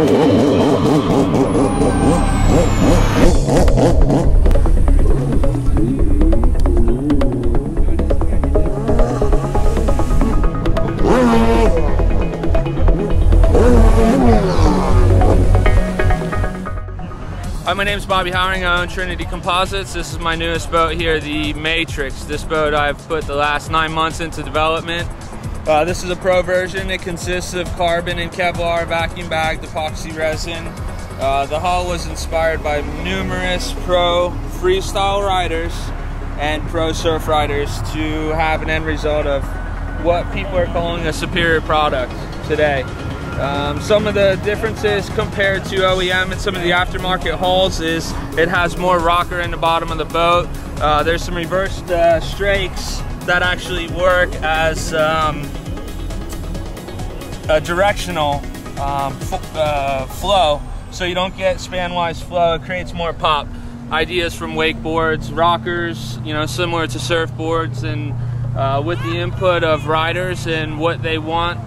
Hi, my name is Bobby Howering. I own Trinity Composites. This is my newest boat here, the Matrix. This boat I've put the last 9 months into development. This is a pro version. It consists of carbon and Kevlar, vacuum bagged epoxy resin. The hull was inspired by numerous pro freestyle riders and pro surf riders to have an end result of what people are calling a superior product today. Some of the differences compared to OEM and some of the aftermarket hulls is it has more rocker in the bottom of the boat. There's some reversed strakes that actually work as a directional flow, so you don't get span-wise flow. It creates more pop. Ideas from wakeboards, rockers, you know, similar to surfboards, and with the input of riders and what they want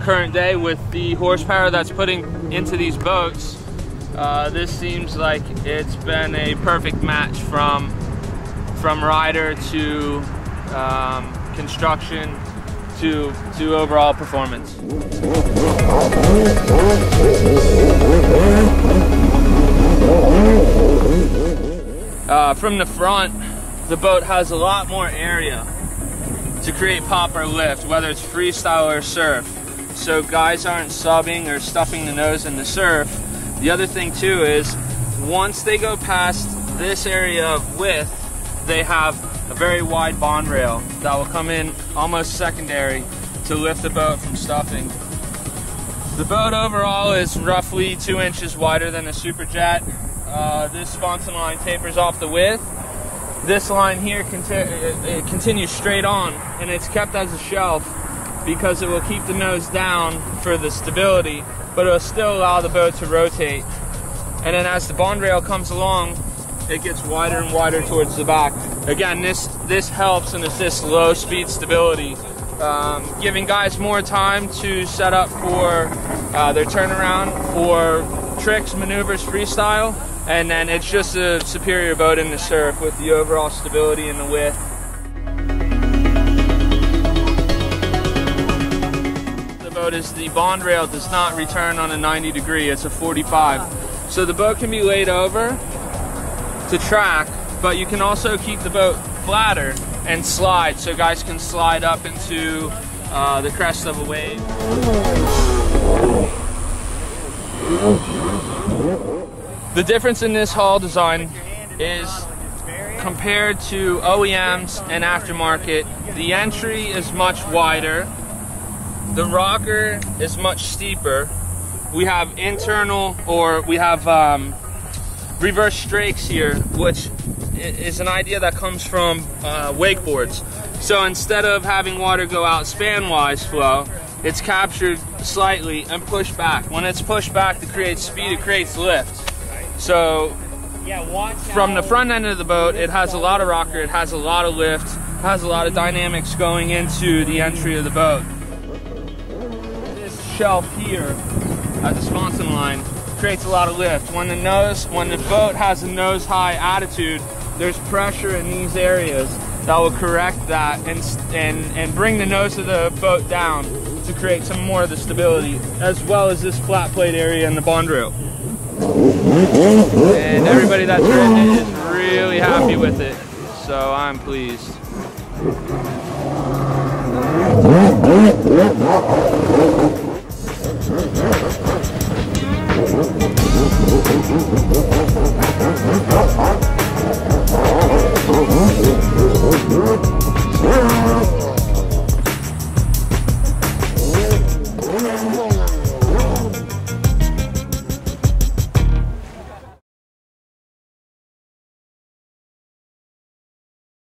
current day with the horsepower that's putting into these boats, this seems like it's been a perfect match from rider to construction to overall performance. From the front, the boat has a lot more area to create pop or lift, whether it's freestyle or surf. So guys aren't subbing or stuffing the nose in the surf. The other thing too is once they go past this area of width, they have a very wide bond rail that will come in almost secondary to lift the boat from stuffing. The boat overall is roughly 2 inches wider than a Superjet. This sponson line tapers off the width. This line here it continues straight on, and it's kept as a shelf because it will keep the nose down for the stability, but it will still allow the boat to rotate. And then as the bond rail comes along, it gets wider and wider towards the back. Again, this helps and assists low speed stability, giving guys more time to set up for their turnaround or tricks, maneuvers, freestyle, and then it's just a superior boat in the surf with the overall stability and the width. The boat is the bond rail does not return on a 90 degree, it's a 45. So the boat can be laid over to track, but you can also keep the boat flatter and slide, so guys can slide up into the crest of a wave. The difference in this hull design is compared to OEMs and aftermarket, the entry is much wider, the rocker is much steeper, we have internal, or we have reverse strakes here, which is an idea that comes from wakeboards. So instead of having water go out span-wise flow, it's captured slightly and pushed back. When it's pushed back to create speed, it creates lift. So from the front end of the boat, it has a lot of rocker, it has a lot of lift, has a lot of dynamics going into the entry of the boat. This shelf here at the sponson line creates a lot of lift. When the boat has a nose high attitude, there's pressure in these areas that will correct that and bring the nose of the boat down to create some more of the stability, as well as this flat plate area in the bond rail. And everybody that's ridden it is really happy with it, so I'm pleased.